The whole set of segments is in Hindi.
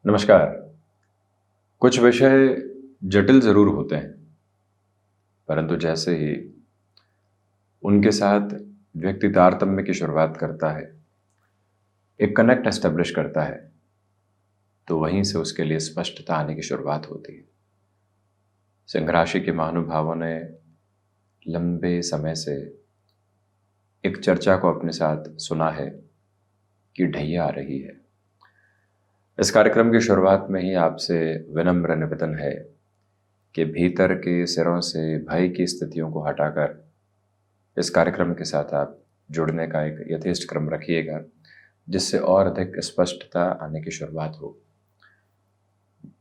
नमस्कार। कुछ विषय जटिल ज़रूर होते हैं, परंतु जैसे ही उनके साथ व्यक्ति तारतम्य की शुरुआत करता है, एक कनेक्ट एस्टेब्लिश करता है, तो वहीं से उसके लिए स्पष्टता आने की शुरुआत होती है। सिंह राशि के महानुभावों ने लंबे समय से एक चर्चा को अपने साथ सुना है कि ढैया आ रही है। इस कार्यक्रम की शुरुआत में ही आपसे विनम्र निवेदन है कि भीतर के सिरों से भय की स्थितियों को हटाकर इस कार्यक्रम के साथ आप जुड़ने का एक यथेष्ट क्रम रखिएगा, जिससे और अधिक स्पष्टता आने की शुरुआत हो।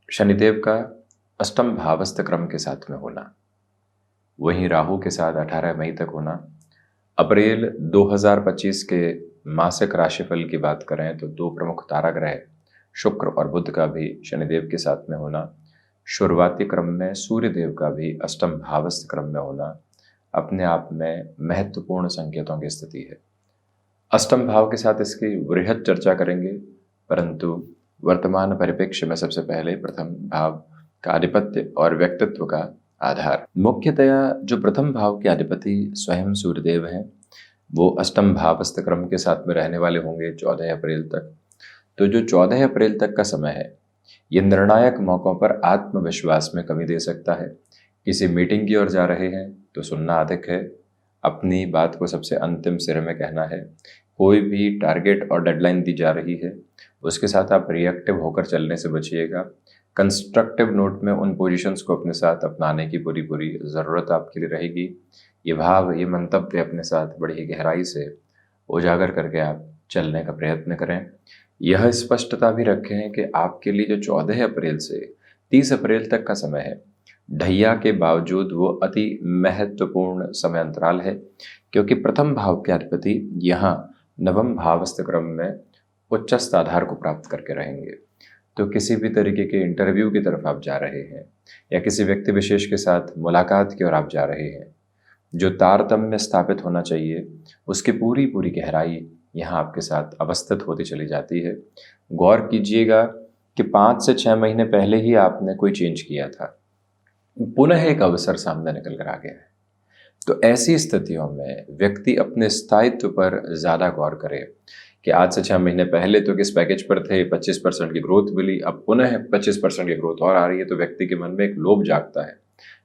शनिदेव का अष्टम भावस्थ क्रम के साथ में होना, वहीं राहु के साथ 18 मई तक होना, अप्रैल 2025 के मासिक राशिफल की बात करें तो दो प्रमुख तारा ग्रह शुक्र और बुध का भी शनिदेव के साथ में होना, शुरुआती क्रम में सूर्यदेव का भी अष्टम भावस्थ क्रम में होना अपने आप में महत्वपूर्ण संकेतों की स्थिति है। अष्टम भाव के साथ इसकी वृहद चर्चा करेंगे, परंतु वर्तमान परिप्रेक्ष्य में सबसे पहले प्रथम भाव का अधिपत्य और व्यक्तित्व का आधार। मुख्यतया जो प्रथम भाव के अधिपति स्वयं सूर्यदेव हैं, वो अष्टम भावस्थ क्रम के साथ में रहने वाले होंगे 14 अप्रैल तक। तो जो 14 अप्रैल तक का समय है, ये निर्णायक मौकों पर आत्मविश्वास में कमी दे सकता है। किसी मीटिंग की ओर जा रहे हैं तो सुनना अधिक है, अपनी बात को सबसे अंतिम सिरे में कहना है। कोई भी टारगेट और डेडलाइन दी जा रही है, उसके साथ आप रिएक्टिव होकर चलने से बचिएगा। कंस्ट्रक्टिव नोट में उन पोजीशंस को अपने साथ अपनाने की पूरी पूरी ज़रूरत आपके लिए रहेगी। ये भाव, ये मंतव्य अपने साथ बड़ी ही गहराई से उजागर करके आप चलने का प्रयत्न करें। यह स्पष्टता भी रखें कि आपके लिए जो 14 अप्रैल से 30 अप्रैल तक का समय है, ढैया के बावजूद वो अति महत्वपूर्ण समय अंतराल है, क्योंकि प्रथम भाव के अधिपति यहाँ नवम भावस्थ क्रम में उच्चस्थ आधार को प्राप्त करके रहेंगे। तो किसी भी तरीके के इंटरव्यू की तरफ आप जा रहे हैं या किसी व्यक्ति विशेष के साथ मुलाकात की ओर आप जा रहे हैं, जो तारतम्य स्थापित होना चाहिए उसकी पूरी पूरी गहराई यहाँ आपके साथ अवस्थित होती चली जाती है। गौर कीजिएगा कि 5 से 6 महीने पहले ही आपने कोई चेंज किया था, पुनः एक अवसर सामने निकल कर आ गया है। तो ऐसी स्थितियों में व्यक्ति अपने स्थायित्व पर ज़्यादा गौर करे कि आज से 6 महीने पहले तो किस पैकेज पर थे, 25% की ग्रोथ मिली, अब पुनः 25% की ग्रोथ और आ रही है, तो व्यक्ति के मन में एक लोभ जागता है।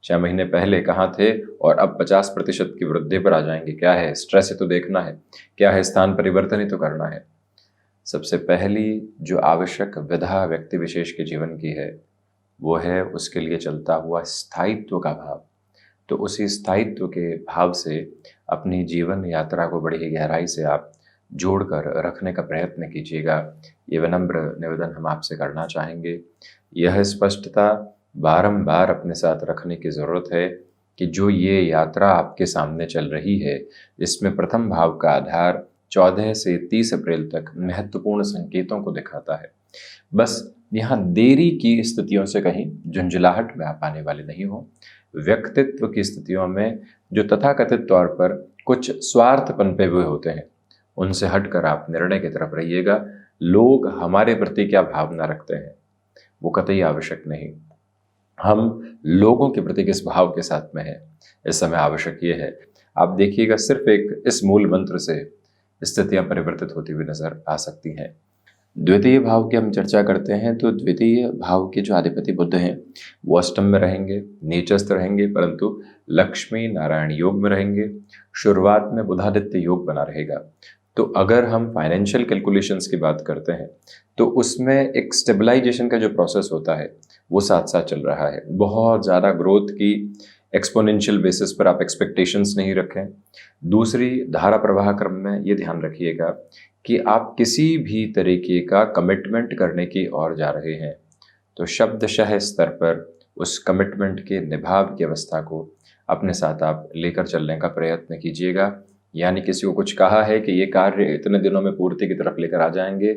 6 महीने पहले कहाँ थे और अब 50% की वृद्धि पर आ जाएंगे, क्या है, स्ट्रेस ही तो देखना है, क्या है, स्थान परिवर्तन ही तो करना है। सबसे पहली जो आवश्यक विधा व्यक्ति विशेष के जीवन की है, वो है उसके लिए चलता हुआ स्थायित्व का भाव। तो उसी स्थायित्व के भाव से अपनी जीवन यात्रा को बड़ी ही गहराई से आप जोड़कर रखने का प्रयत्न कीजिएगा। ये विनम्र निवेदन हम आपसे करना चाहेंगे। यह स्पष्टता बारंबार अपने साथ रखने की ज़रूरत है कि जो ये यात्रा आपके सामने चल रही है, इसमें प्रथम भाव का आधार 14 से 30 अप्रैल तक महत्वपूर्ण संकेतों को दिखाता है। बस यहाँ देरी की स्थितियों से कहीं झुंझलाहट में आप आने वाले नहीं हो। व्यक्तित्व की स्थितियों में जो तथाकथित तौर पर कुछ स्वार्थ पनपे हुए होते हैं, उनसे हटकर आप निर्णय की तरफ रहिएगा। लोग हमारे प्रति क्या भावना रखते हैं, वो कतई आवश्यक नहीं, हम लोगों के प्रति किस भाव के साथ में है, इस समय आवश्यक ये है। आप देखिएगा, सिर्फ एक इस मूल मंत्र से स्थितियां परिवर्तित होती हुई नजर आ सकती हैं। द्वितीय भाव की हम चर्चा करते हैं, तो द्वितीय भाव के जो अधिपति बुध हैं, वो अष्टम में रहेंगे, नीचस्थ रहेंगे, परंतु लक्ष्मी नारायण योग में रहेंगे। शुरुआत में बुधादित्य योग बना रहेगा। तो अगर हम फाइनेंशियल कैलकुलेशंस की बात करते हैं, तो उसमें एक स्टेबलाइजेशन का जो प्रोसेस होता है, वो साथ साथ चल रहा है। बहुत ज़्यादा ग्रोथ की एक्सपोनेंशियल बेसिस पर आप एक्सपेक्टेशंस नहीं रखें। दूसरी, धारा प्रवाह क्रम में ये ध्यान रखिएगा कि आप किसी भी तरीके का कमिटमेंट करने की ओर जा रहे हैं, तो शब्दशः स्तर पर उस कमिटमेंट के निभाव की अवस्था को अपने साथ आप लेकर चलने का प्रयत्न कीजिएगा। यानी किसी को कुछ कहा है कि ये कार्य इतने दिनों में पूर्ति की तरफ लेकर आ जाएंगे,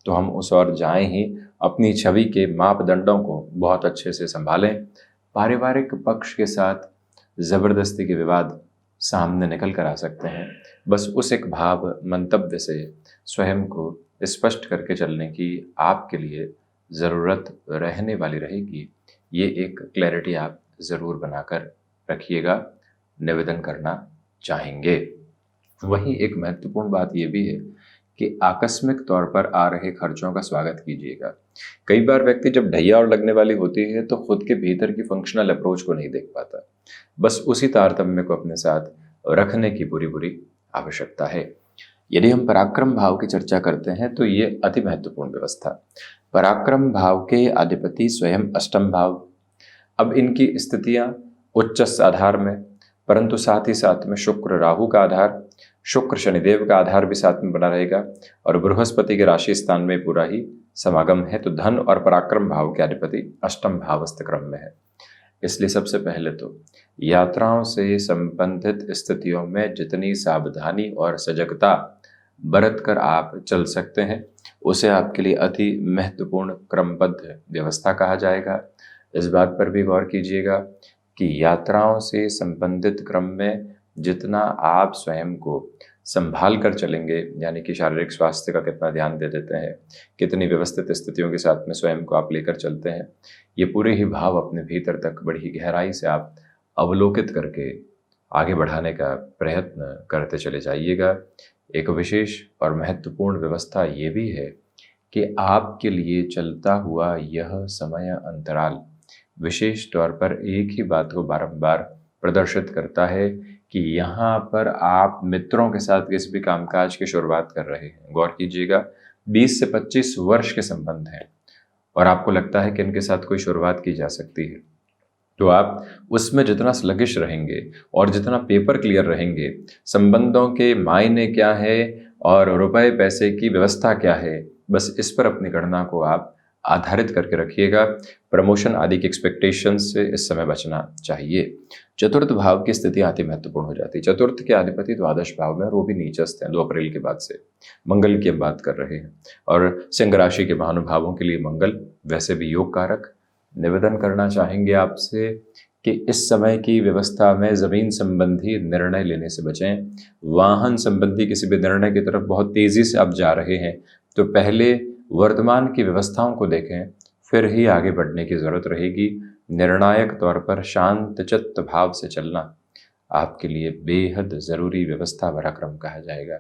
तो हम उस ओर जाएं ही। अपनी छवि के मापदंडों को बहुत अच्छे से संभालें। पारिवारिक पक्ष के साथ ज़बरदस्ती के विवाद सामने निकल कर आ सकते हैं। बस उस एक भाव मंतव्य से स्वयं को स्पष्ट करके चलने की आपके लिए ज़रूरत रहने वाली रहेगी, ये एक क्लैरिटी आप ज़रूर बनाकर रखिएगा, निवेदन करना चाहेंगे। वहीं एक महत्वपूर्ण बात ये भी है कि आकस्मिक तौर पर आ रहे खर्चों का स्वागत कीजिएगा। कई बार व्यक्ति जब ढैया और लगने वाली होती है तो खुद के भीतर की फंक्शनल अप्रोच को नहीं देख पाता। बस उसी तारतम्य को अपने साथ रखने की पूरी पूरी आवश्यकता है। यदि हम पराक्रम भाव की चर्चा करते हैं तो ये अति महत्वपूर्ण व्यवस्था। पराक्रम भाव के अधिपति स्वयं अष्टम भाव। अब इनकी स्थितियां उच्च आधार में, परंतु साथ ही साथ में शुक्र राहु का आधार, शुक्र शनिदेव का आधार भी साथ में बना रहेगा और बृहस्पति के राशि स्थान में पूरा ही समागम है। तो धन और पराक्रम भाव के अधिपति अष्टम भावस्थ क्रम में है। इसलिए सबसे पहले तो यात्राओं से संबंधित स्थितियों में जितनी सावधानी और सजगता बरत कर आप चल सकते हैं उसे आपके लिए अति महत्वपूर्ण क्रमबद्ध व्यवस्था कहा जाएगा। इस बात पर भी गौर कीजिएगा कि यात्राओं से संबंधित क्रम में जितना आप स्वयं को संभाल कर चलेंगे, यानी कि शारीरिक स्वास्थ्य का कितना ध्यान दे देते हैं, कितनी व्यवस्थित स्थितियों के साथ में स्वयं को आप लेकर चलते हैं, ये पूरे ही भाव अपने भीतर तक बड़ी ही गहराई से आप अवलोकित करके आगे बढ़ाने का प्रयत्न करते चले जाइएगा। एक विशेष और महत्वपूर्ण व्यवस्था ये भी है कि आपके लिए चलता हुआ यह समय अंतराल विशेष तौर पर एक ही बात को बारंबार प्रदर्शित करता है कि यहाँ पर आप मित्रों के साथ किसी भी कामकाज की शुरुआत कर रहे हैं। गौर कीजिएगा, 20 से 25 वर्ष के संबंध हैं और आपको लगता है कि इनके साथ कोई शुरुआत की जा सकती है, तो आप उसमें जितना स्लगिश रहेंगे और जितना पेपर क्लियर रहेंगे, संबंधों के मायने क्या है और रुपए पैसे की व्यवस्था क्या है, बस इस पर अपनी गणना को आप आधारित करके रखिएगा। प्रमोशन आदि की एक्सपेक्टेशन से इस समय बचना चाहिए। चतुर्थ भाव की स्थिति अति महत्वपूर्ण हो जाती है। चतुर्थ के अधिपति द्वादश भाव में और वो भी नीचस्थ हैं 2 अप्रैल के बाद से। मंगल की हम बात कर रहे हैं और सिंह राशि के महानुभावों के लिए मंगल वैसे भी योग कारक। निवेदन करना चाहेंगे आपसे कि इस समय की व्यवस्था में ज़मीन संबंधी निर्णय लेने से बचें। वाहन संबंधी किसी भी निर्णय की तरफ बहुत तेज़ी से आप जा रहे हैं तो पहले वर्तमान की व्यवस्थाओं को देखें, फिर ही आगे बढ़ने की ज़रूरत रहेगी। निर्णायक तौर पर शांत चित्त भाव से चलना आपके लिए बेहद ज़रूरी व्यवस्था भरा क्रम कहा जाएगा।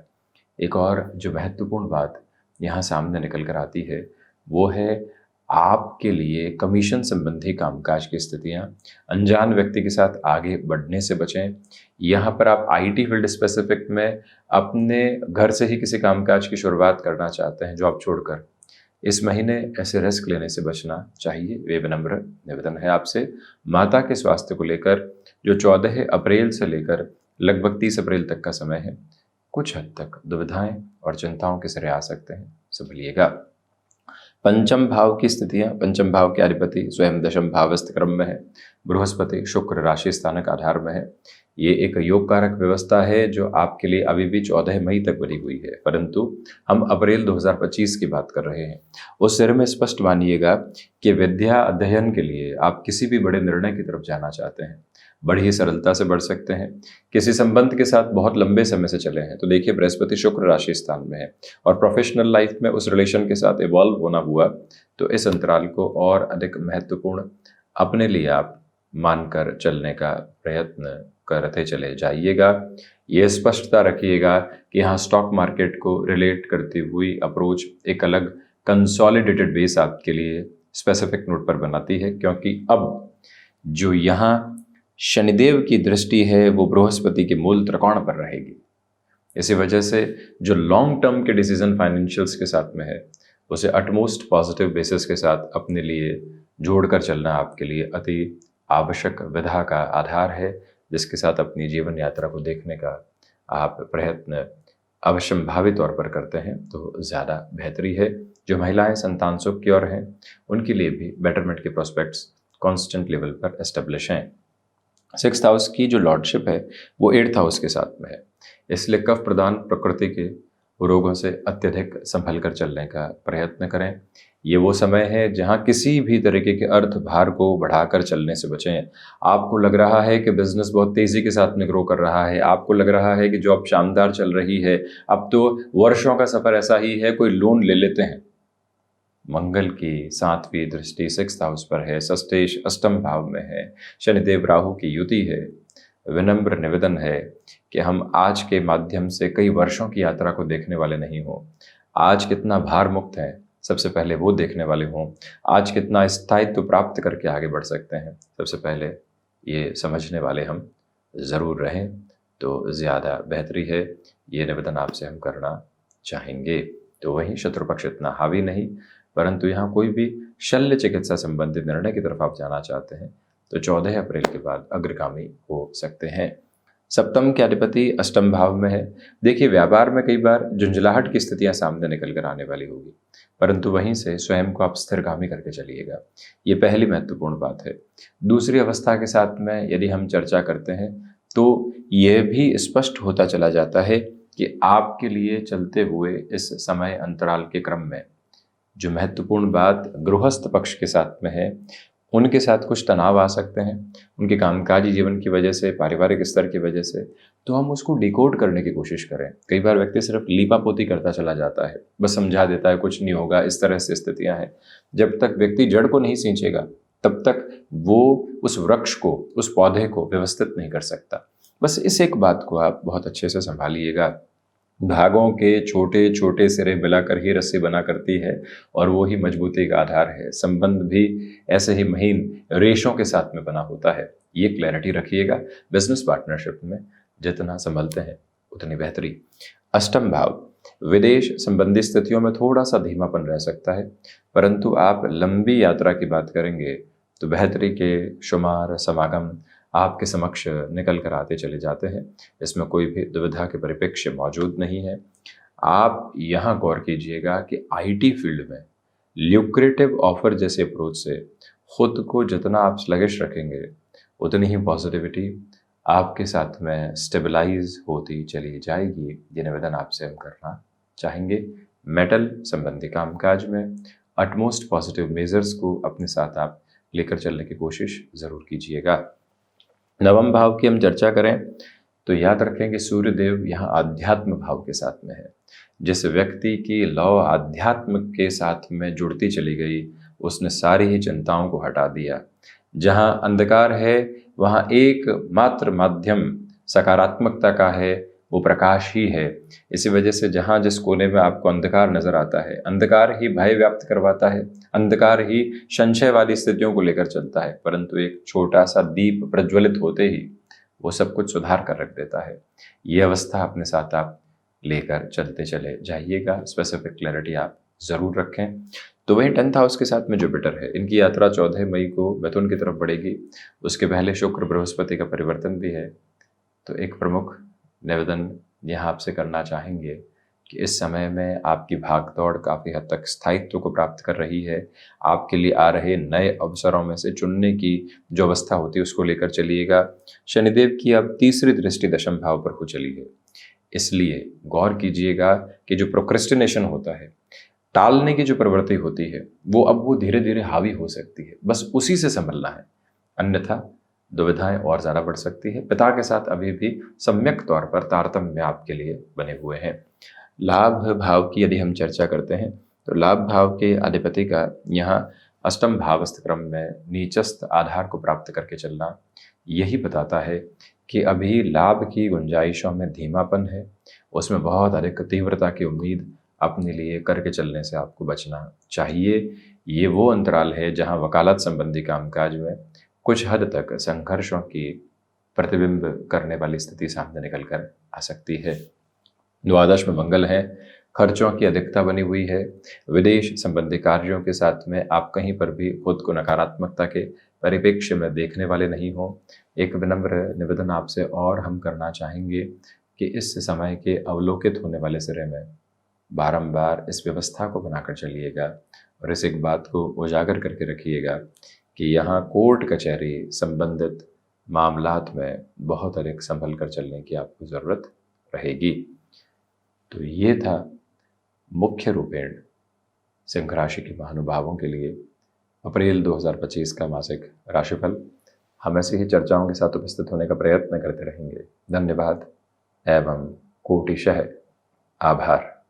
एक और जो महत्वपूर्ण बात यहाँ सामने निकल कर आती है वो है आपके लिए कमीशन संबंधी कामकाज की स्थितियाँ। अनजान व्यक्ति के साथ आगे बढ़ने से बचें। यहाँ पर आप आईटी फील्ड स्पेसिफिक में अपने घर से ही किसी कामकाज की शुरुआत करना चाहते हैं जॉब छोड़कर, इस महीने ऐसे रिस्क लेने से बचना चाहिए। वे विनम्र निवेदन है आपसे। माता के स्वास्थ्य को लेकर जो 14 अप्रैल से लेकर लगभग 30 अप्रैल तक का समय है, कुछ हद तक दुविधाएं और चिंताओं के सिरे आ सकते हैं, संभलिएगा। पंचम भाव की स्थितियां, पंचम भाव के अधिपति स्वयं दशम भावस्थ क्रम में है। बृहस्पति शुक्र राशि स्थानक आधार में है। ये एक योग कारक व्यवस्था है जो आपके लिए अभी भी 14 मई तक बनी हुई है, परंतु हम अप्रैल 2025 की बात कर रहे हैं। उस सिरे में स्पष्ट मानिएगा कि विद्या अध्ययन के लिए आप किसी भी बड़े निर्णय की तरफ जाना चाहते हैं, बड़ी ही सरलता से बढ़ सकते हैं। किसी संबंध के साथ बहुत लंबे समय से चले हैं तो देखिए बृहस्पति शुक्र राशि स्थान में है और प्रोफेशनल लाइफ में उस रिलेशन के साथ इवॉल्व होना हुआ तो इस अंतराल को और अधिक महत्वपूर्ण अपने लिए आप मानकर चलने का प्रयत्न करते चले जाइएगा। ये स्पष्टता रखिएगा कि यहाँ स्टॉक मार्केट को रिलेट करती हुई अप्रोच एक अलग कंसोलिडेटेड बेस आपके लिए स्पेसिफिक नोट पर बनाती है, क्योंकि अब जो यहाँ शनिदेव की दृष्टि है वो बृहस्पति के मूल त्रिकोण पर रहेगी। इसी वजह से जो लॉन्ग टर्म के डिसीजन फाइनेंशियल्स के साथ में है उसे अटमोस्ट पॉजिटिव बेसिस के साथ अपने लिए जोड़कर चलना आपके लिए अति आवश्यक विधा का आधार है, जिसके साथ अपनी जीवन यात्रा को देखने का आप प्रयत्न अवश्यंभावी तौर पर करते हैं तो ज़्यादा बेहतरी है। जो महिलाएं संतान सुख की ओर हैं उनके लिए भी बेटरमेंट के प्रोस्पेक्ट्स कॉन्स्टेंट लेवल पर एस्टेब्लिश हैं। 6th हाउस की जो लॉर्डशिप है वो 8th हाउस के साथ में है, इसलिए कफ प्रदान प्रकृति के रोगों से अत्यधिक संभल कर चलने का प्रयत्न करें। ये वो समय है जहाँ किसी भी तरीके के अर्थ भार को बढ़ाकर चलने से बचें। आपको लग रहा है कि बिजनेस बहुत तेज़ी के साथ में ग्रो कर रहा है, आपको लग रहा है कि जॉब शानदार चल रही है, अब तो वर्षों का सफ़र ऐसा ही है, कोई लोन ले लेते हैं, मंगल की 7वीं दृष्टि 6th हाउस पर है, षष्ठेश अष्टम भाव में है, शनिदेव राहु की युति है। विनम्र निवेदन है कि हम आज के माध्यम से कई वर्षों की यात्रा को देखने वाले नहीं हों। आज कितना भार मुक्त है, सबसे पहले वो देखने वाले हों। आज कितना स्थायित्व प्राप्त करके आगे बढ़ सकते हैं, सबसे पहले ये समझने वाले हम ज़रूर रहें तो ज़्यादा बेहतरी है। ये निवेदन आपसे हम करना चाहेंगे। तो वहीं शत्रु पक्ष इतना हावी नहीं, परंतु यहाँ कोई भी शल्य चिकित्सा संबंधित निर्णय की तरफ आप जाना चाहते हैं तो 14 अप्रैल के बाद अग्रगामी हो सकते हैं। सप्तम के अधिपति अष्टम भाव में है। देखिए, व्यापार में कई बार झुंझलाहट की स्थितियां सामने निकल कर आने वाली होगी, परंतु वहीं से स्वयं को आप स्थिरगामी करके चलिएगा। ये पहली महत्वपूर्ण बात है। दूसरी अवस्था के साथ में यदि हम चर्चा करते हैं तो यह भी स्पष्ट होता चला जाता है कि आपके लिए चलते हुए इस समय अंतराल के क्रम में जो महत्वपूर्ण बात गृहस्थ पक्ष के साथ में है, उनके साथ कुछ तनाव आ सकते हैं, उनके कामकाजी जीवन की वजह से, पारिवारिक स्तर की वजह से। तो हम उसको डिकोड करने की कोशिश करें। कई बार व्यक्ति सिर्फ लीपापोती करता चला जाता है, बस समझा देता है कुछ नहीं होगा, इस तरह से स्थितियां हैं। जब तक व्यक्ति जड़ को नहीं सींचेगा तब तक वो उस वृक्ष को, उस पौधे को व्यवस्थित नहीं कर सकता। बस इस एक बात को आप बहुत अच्छे से संभालिएगा। भागों के छोटे छोटे सिरे मिलाकर ही रस्सी बना करती है और वो ही मजबूती का आधार है। संबंध भी ऐसे ही महीन रेशों के साथ में बना होता है। ये क्लैरिटी रखिएगा। बिजनेस पार्टनरशिप में जितना संभलते हैं उतनी बेहतरी। अष्टम भाव विदेश संबंधी स्थितियों में थोड़ा सा धीमापन रह सकता है, परंतु आप लंबी यात्रा की बात करेंगे तो बेहतरी के शुमार समागम आपके समक्ष निकल कर आते चले जाते हैं। इसमें कोई भी दुविधा के परिप्रेक्ष्य मौजूद नहीं है। आप यहाँ गौर कीजिएगा कि आईटी फील्ड में ल्यूक्रेटिव ऑफर जैसे अप्रोच से खुद को जितना आप स्लगिश रखेंगे उतनी ही पॉजिटिविटी आपके साथ में स्टेबलाइज होती चली जाएगी। ये निवेदन आपसे हम करना चाहेंगे। मेटल संबंधी कामकाज में अटमोस्ट पॉजिटिव मेजर्स को अपने साथ आप लेकर चलने की कोशिश ज़रूर कीजिएगा। नवम भाव की हम चर्चा करें तो याद रखें कि सूर्य देव यहाँ आध्यात्म भाव के साथ में है। जिस व्यक्ति की लौ आध्यात्म के साथ में जुड़ती चली गई, उसने सारी ही चिंताओं को हटा दिया। जहाँ अंधकार है वहाँ एक मात्र माध्यम सकारात्मकता का है, वो प्रकाश ही है। इसी वजह से जहाँ जिस कोने में आपको अंधकार नजर आता है, अंधकार ही भय व्याप्त करवाता है, अंधकार ही संशय वाली स्थितियों को लेकर चलता है, परंतु एक छोटा सा दीप प्रज्वलित होते ही वो सब कुछ सुधार कर रख देता है। ये अवस्था अपने साथ आप लेकर चलते चले जाइएगा। स्पेसिफिक क्लैरिटी आप जरूर रखें। तो वहीं 10th हाउस के साथ में जुपिटर है। इनकी यात्रा 14 मई को मिथुन की तरफ बढ़ेगी। उसके पहले शुक्र बृहस्पति का परिवर्तन भी है। तो एक प्रमुख निवेदन यहाँ आपसे करना चाहेंगे कि इस समय में आपकी भागदौड़ काफ़ी हद तक स्थायित्व को प्राप्त कर रही है। आपके लिए आ रहे नए अवसरों में से चुनने की जो अवस्था होती है उसको लेकर चलिएगा। शनिदेव की अब तीसरी दृष्टि दशम भाव पर हो चली है, इसलिए गौर कीजिएगा कि जो प्रोक्रेस्टिनेशन होता है, टालने की जो प्रवृत्ति होती है, वो धीरे धीरे हावी हो सकती है। बस उसी से संभलना है, अन्यथा दुविधाएं और ज़्यादा बढ़ सकती है। पिता के साथ अभी भी सम्यक तौर पर तारतम्य आपके लिए बने हुए हैं। लाभ भाव की यदि हम चर्चा करते हैं तो लाभ भाव के अधिपति का यहाँ अष्टम भावस्थ क्रम में नीचस्थ आधार को प्राप्त करके चलना यही बताता है कि अभी लाभ की गुंजाइशों में धीमापन है। उसमें बहुत अधिक तीव्रता की उम्मीद अपने लिए करके चलने से आपको बचना चाहिए। ये वो अंतराल है जहाँ वकालत संबंधी कामकाज में कुछ हद तक संघर्षों की प्रतिबिंब करने वाली स्थिति सामने निकल कर आ सकती है। द्वादश में मंगल है, खर्चों की अधिकता बनी हुई है। विदेश संबंधी कार्यों के साथ में आप कहीं पर भी खुद को नकारात्मकता के परिप्रेक्ष्य में देखने वाले नहीं हो। एक विनम्र निवेदन आपसे और हम करना चाहेंगे कि इस समय के अवलोकित होने वाले सिरे में बारंबार इस व्यवस्था को बनाकर चलिएगा और इस एक बात को उजागर करके रखिएगा कि यहाँ कोर्ट कचहरी संबंधित मामलात में बहुत अधिक संभल कर चलने की आपको ज़रूरत रहेगी। तो ये था मुख्य रूपेण सिंह राशि के महानुभावों के लिए अप्रैल 2025 का मासिक राशिफल। हम ऐसी ही चर्चाओं के साथ उपस्थित होने का प्रयत्न करते रहेंगे। धन्यवाद एवं कोटिशः आभार।